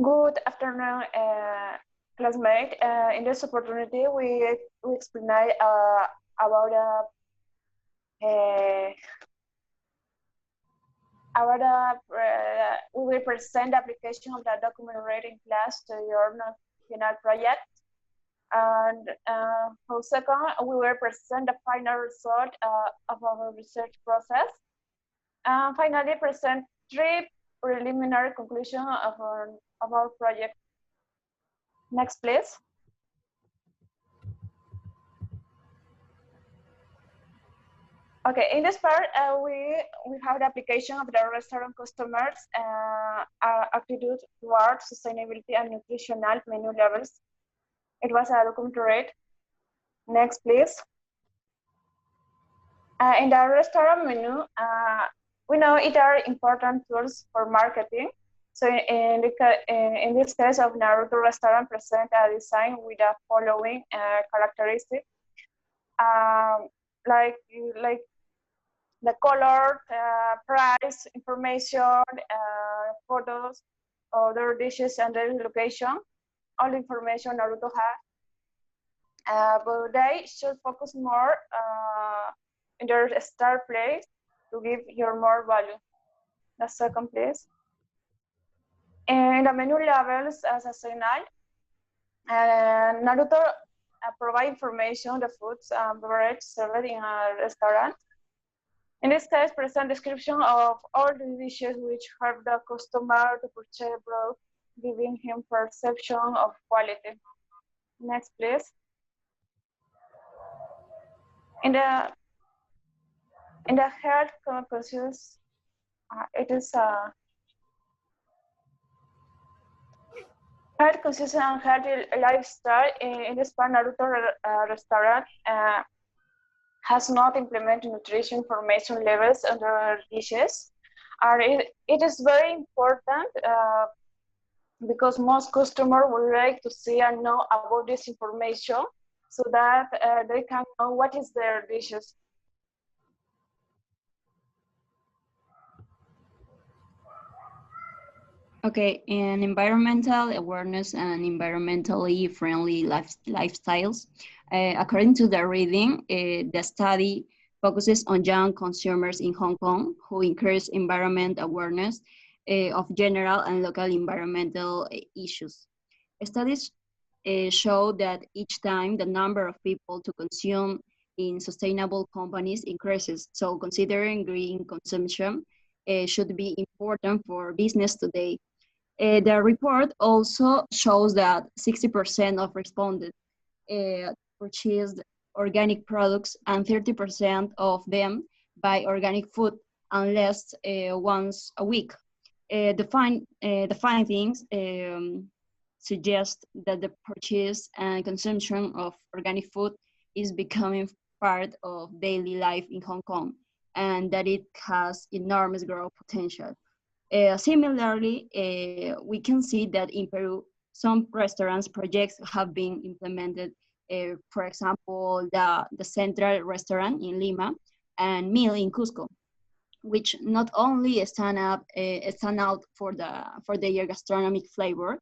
Good afternoon, classmate. In this opportunity, we explain about uh, we will present the application of the document reading class to your final project. And for second, we will present the final result of our research process. And finally, present three preliminary conclusions of our project. Next, please. Okay, in this part, we have the application of the restaurant customers' attitude towards sustainability and nutritional menu levels. It was a document read. Next, please. In the restaurant menu, we know it are important tools for marketing. So in this case of Naruto restaurant present a design with the following characteristics, like the color, price, information, photos, other dishes and their location, all the information Naruto has. But they should focus more in their start place to give your more value. The second, please. And the menu levels as a signal, Naruto provide information on the foods and beverage served in a restaurant. In this case, present description of all the dishes which help the customer to purchase product, giving him perception of quality. Next, please. In the health conscious, it is a health conscious and healthy lifestyle. In this part, Naruto restaurant has not implemented nutrition information levels on their dishes. It is very important because most customers would like to see and know about this information so that they can know what is their dishes. Okay, and environmental awareness and environmentally friendly lifestyles. According to the reading, the study focuses on young consumers in Hong Kong who increase environment awareness of general and local environmental issues. Studies show that each time the number of people to consume in sustainable companies increases. So considering green consumption should be important for business today. The report also shows that 60% of respondents purchased organic products and 30% of them buy organic food unless once a week. The findings suggest that the purchase and consumption of organic food is becoming part of daily life in Hong Kong and that it has enormous growth potential. Similarly, we can see that in Peru, some restaurants projects have been implemented. For example, the Central Restaurant in Lima and Meal in Cusco, which not only stand out for their gastronomic flavor,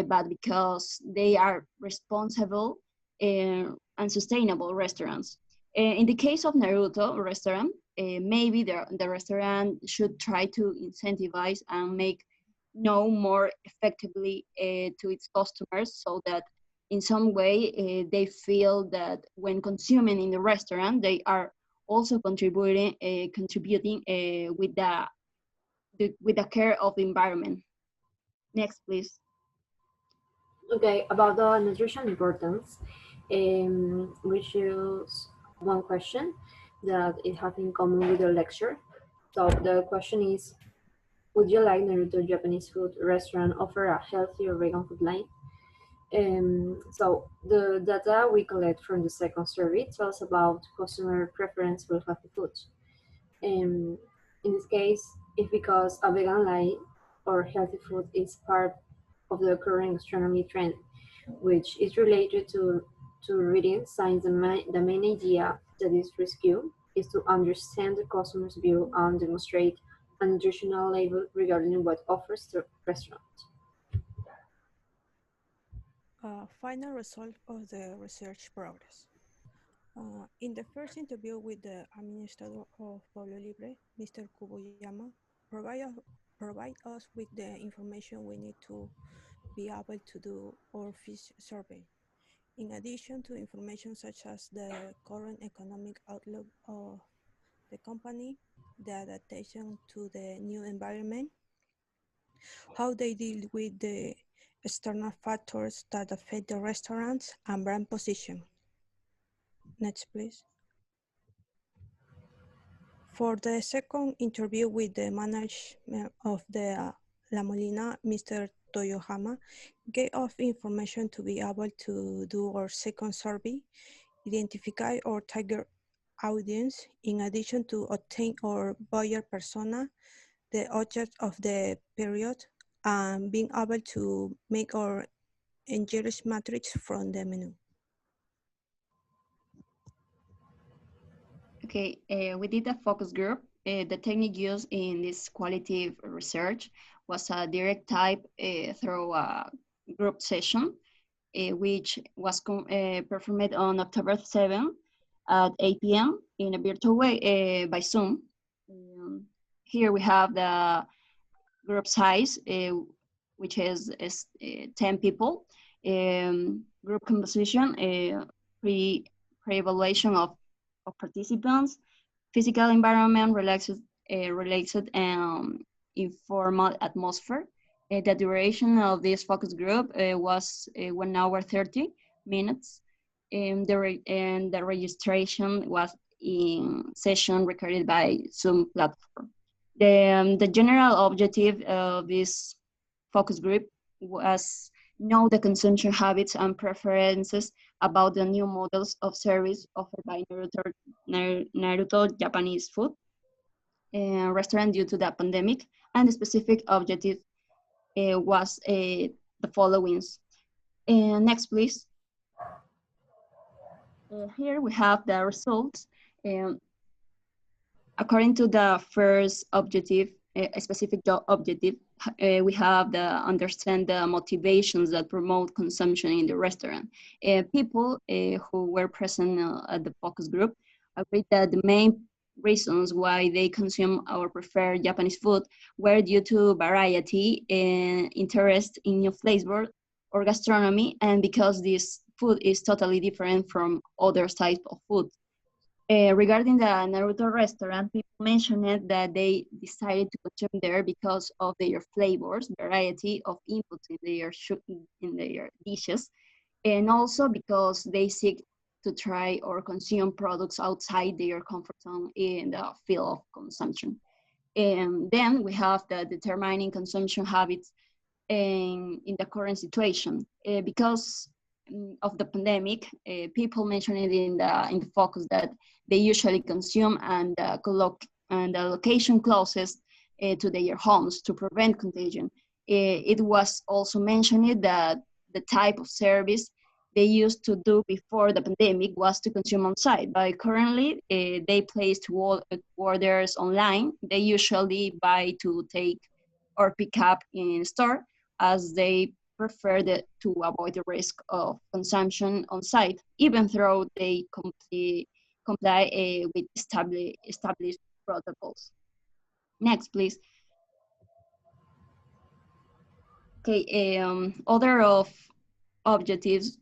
but because they are responsible and sustainable restaurants. In the case of Naruto restaurant, maybe the restaurant should try to incentivize and make know more effectively to its customers so that in some way they feel that when consuming in the restaurant, they are also contributing with the care of the environment. Next, please. Okay, about the nutrition importance, we choose one question that it has in common with the lecture. So the question is, would you like Naruto Japanese food restaurant offer a healthy or vegan food line? So the data we collect from the second survey tells about customer preference for healthy foods. In this case, it's because a vegan line or healthy food is part of the current gastronomy trend, which is related to reading science. The main idea that is rescue is to understand the customer's view and demonstrate a nutritional label regarding what offers the restaurant. Final result of the research progress. In the first interview with the administrator of Pueblo Libre, Mr. Kubuyama, provide us with the information we need to be able to do our fish survey. In addition to information such as the current economic outlook of the company, the adaptation to the new environment, how they deal with the external factors that affect the restaurants and brand position. Next, please. For the second interview with the management of the La Molina, Mr. Toyohama gave us information to be able to do our second survey, identify our target audience, in addition to obtain our buyer persona, the object of the period, and being able to make our engagement matrix from the menu. Okay, we did a focus group. The technique used in this qualitative research was a direct type through a group session, which was performed on October 7 at 8 p.m. in a virtual way by Zoom. Here we have the group size, which is 10 people. Group composition, pre-evaluation of participants, physical environment, relaxed informal atmosphere. The duration of this focus group was 1 hour 30 minutes. And the registration was in session recorded by Zoom platform. The general objective of this focus group was know the consumption habits and preferences about the new models of service offered by Naruto Japanese food restaurant due to the pandemic. And the specific objective was the following. Next, please. Here we have the results. According to the first objective, a specific objective, we have the understand the motivations that promote consumption in the restaurant. People who were present at the focus group agreed that the main reasons why they consume our preferred Japanese food were due to variety and interest in new flavor or gastronomy, and because this food is totally different from other types of food. Regarding the Naruto restaurant, people mentioned that they decided to consume there because of their flavors, variety of inputs in their dishes, and also because they seek to try or consume products outside their comfort zone in the field of consumption. And then we have the determining consumption habits in the current situation. Because of the pandemic, people mentioned it in the focus that they usually consume and the location closest to their homes to prevent contagion. It was also mentioned that the type of service they used to do before the pandemic was to consume on site, but currently they place orders online. They usually buy to take or pick up in store, as they prefer to avoid the risk of consumption on site, even though they comply with established protocols. Next, please. Okay, other of objectives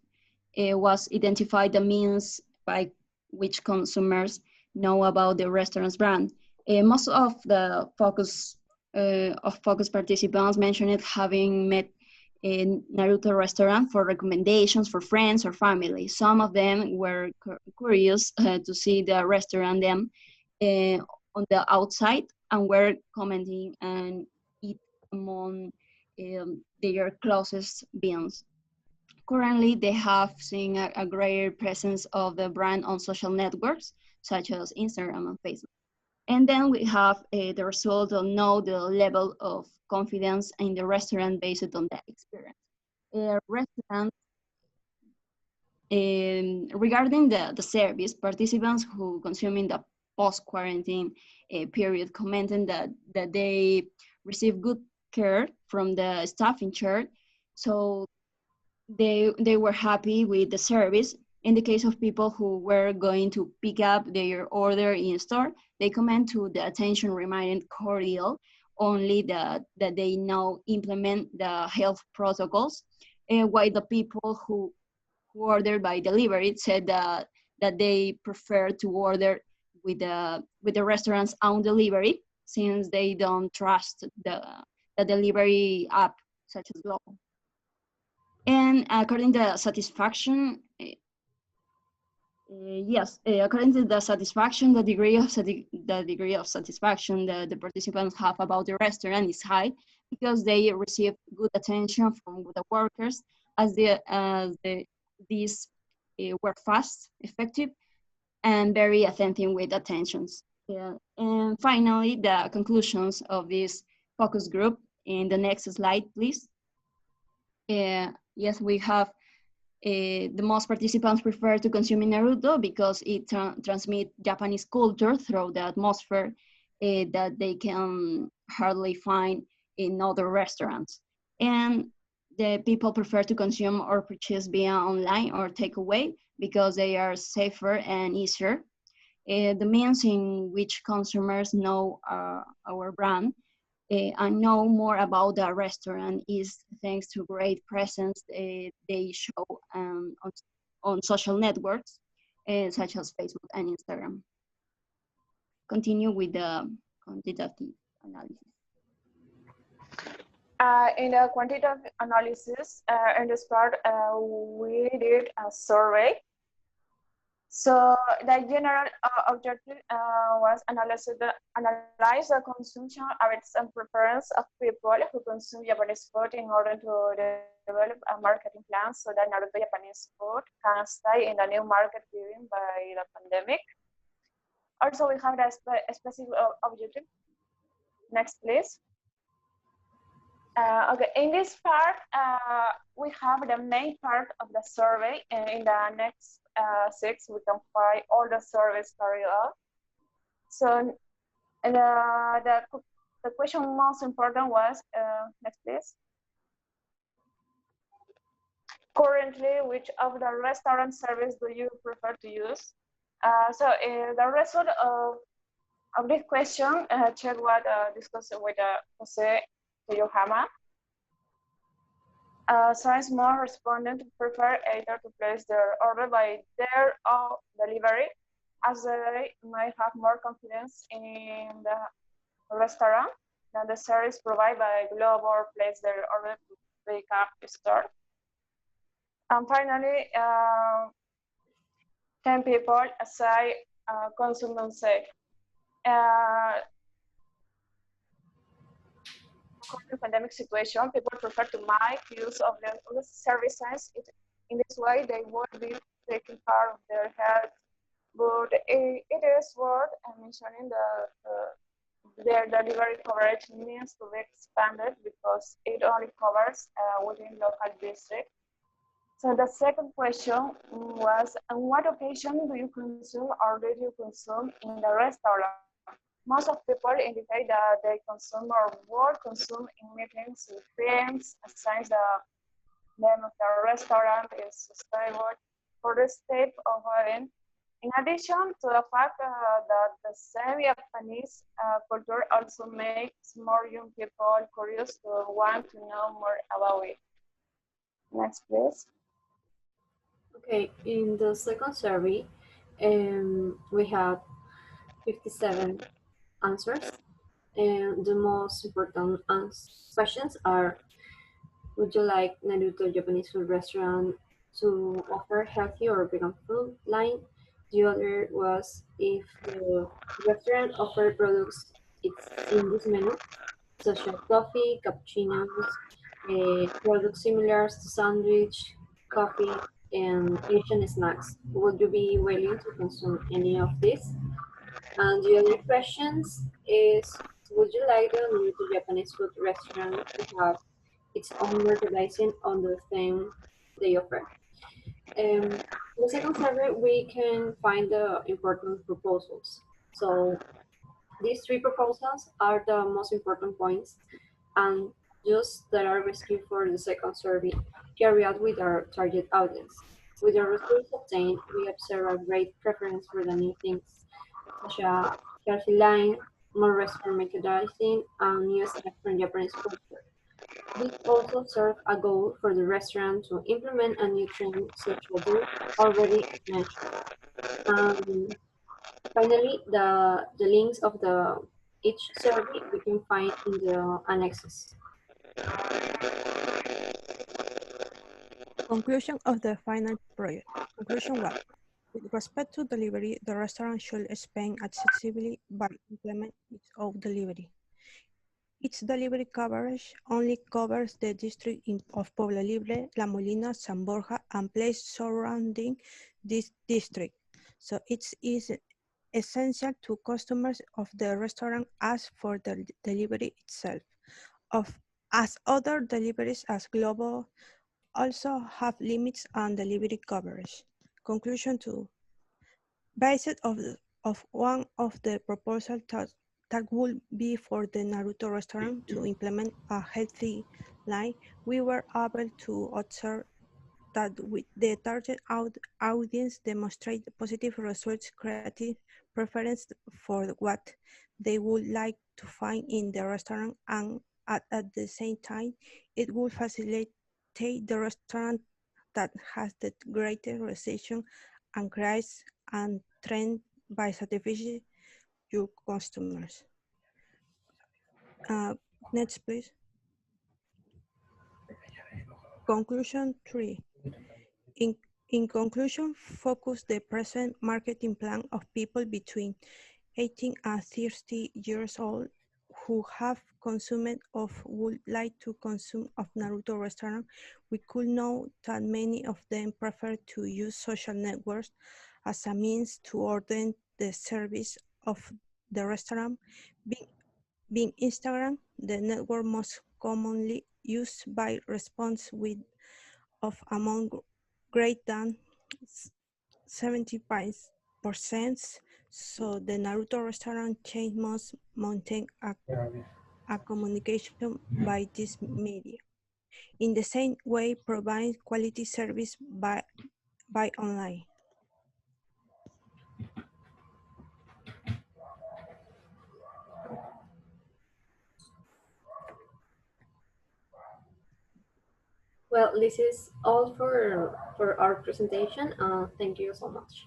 was identify the means by which consumers know about the restaurant's brand. Most of the focus participants mentioned having met in Naruto restaurant for recommendations for friends or family. Some of them were curious to see the restaurant them on the outside and were commenting and eat among their closest bins. Currently, they have seen a greater presence of the brand on social networks, such as Instagram and Facebook. And then we have the result of know the level of confidence in the restaurant based on that experience. Restaurants, regarding the service, participants who consume in the post-quarantine period commented that they receive good care from the staff in charge. So they were happy with the service. In the case of people who were going to pick up their order in store, they comment to the attention remained cordial, only that they now implement the health protocols, while the people who ordered by delivery said that they prefer to order with the restaurant's own delivery, since they don't trust the delivery app such as Glovo. And according to the satisfaction, yes, according to the satisfaction, the degree of satisfaction that the participants have about the restaurant is high, because they receive good attention from the workers, as these were fast, effective, and very attentive with attentions. Yeah. And finally, the conclusions of this focus group in the next slide, please. Yes, we have the most participants prefer to consume in Naruto because it transmits Japanese culture through the atmosphere that they can hardly find in other restaurants. And the people prefer to consume or purchase via online or takeaway because they are safer and easier. The means in which consumers know our brand and know more about the restaurant is thanks to great presence they show on social networks such as Facebook and Instagram. Continue with the quantitative analysis. In the quantitative analysis, in this part, we did a survey. So the general objective was analyze the consumption habits and preference of people who consume Japanese food in order to develop a marketing plan so that Naruto Japanese food can stay in the new market given by the pandemic. Also, we have a specific objective. Next, please. Okay, in this part, we have the main part of the survey. In the next 6, we can find all the surveys carried out. So the question most important was, next please. Currently, which of the restaurant service do you prefer to use? So the result of this question, check what discussed with Jose Yokohama. Since more respondents prefer either to place their order by their own delivery, as they might have more confidence in the restaurant than the service provided by Glovo or place their order to pick up the store. And finally, 10 people aside consume safe. According to the pandemic situation, people prefer to make use of the services. In this way, they won't be taking care of their health. But it is worth mentioning their delivery coverage needs to be expanded because it only covers within local districts. So the second question was, on what occasion do you consume or did you consume in the restaurant? Most of people indicate that they consume or would consume in meetings with friends, since the name of the restaurant is stable for this type of event. In addition to the fact that the same Japanese culture also makes more young people curious to want to know more about it. Next, please. Okay, in the second survey, we had 57 answers, and the most important questions are: would you like Naruto Japanese food restaurant to offer healthy or vegan food line? The other was if the restaurant offer products it's in this menu, such as coffee, cappuccinos, products similar to sandwich, coffee, and Asian snacks. Would you be willing to consume any of this? And the other questions is, would you like the Naruto Japanese food restaurant to have its own merchandising on the theme they offer? The second survey, we can find the important proposals. So these 3 proposals are the most important points, and just that are rescued for the second survey carried out with our target audience. With the results obtained, we observe a great preference for the new things, such as healthy line, more restaurant merchandising, and new staff from Japanese culture. This also serves a goal for the restaurant to implement a new trend such as those already mentioned. Um, Finally, the links of each survey we can find in the annexes. Conclusion of the final project. Conclusion 1. With respect to delivery, the restaurant should expand accessibly by implementing its own delivery. Its delivery coverage only covers the district of Pueblo Libre, La Molina, San Borja, and places surrounding this district. So it is essential to customers of the restaurant as for the delivery itself. As other deliveries as Globo also have limits on delivery coverage. Conclusion 2. Based of one of the proposal that would be for the Naruto restaurant to implement a healthy line, we were able to observe that with the target audience demonstrate positive results, creative preference for what they would like to find in the restaurant, and at the same time, it would facilitate the restaurant that has the greatest reception and creates and trend by satisfying your customers. Next, please. Conclusion 3. In conclusion, focus the present marketing plan of people between 18 and 30 years old who have consumed or would like to consume of Naruto restaurant. We could know that many of them prefer to use social networks as a means to order the service of the restaurant. Being Instagram, the network most commonly used by response with of among greater than 75%. So the Naruto restaurant chain must maintain a communication by this media. In the same way, provide quality service by online. Well, this is all for our presentation. Thank you so much.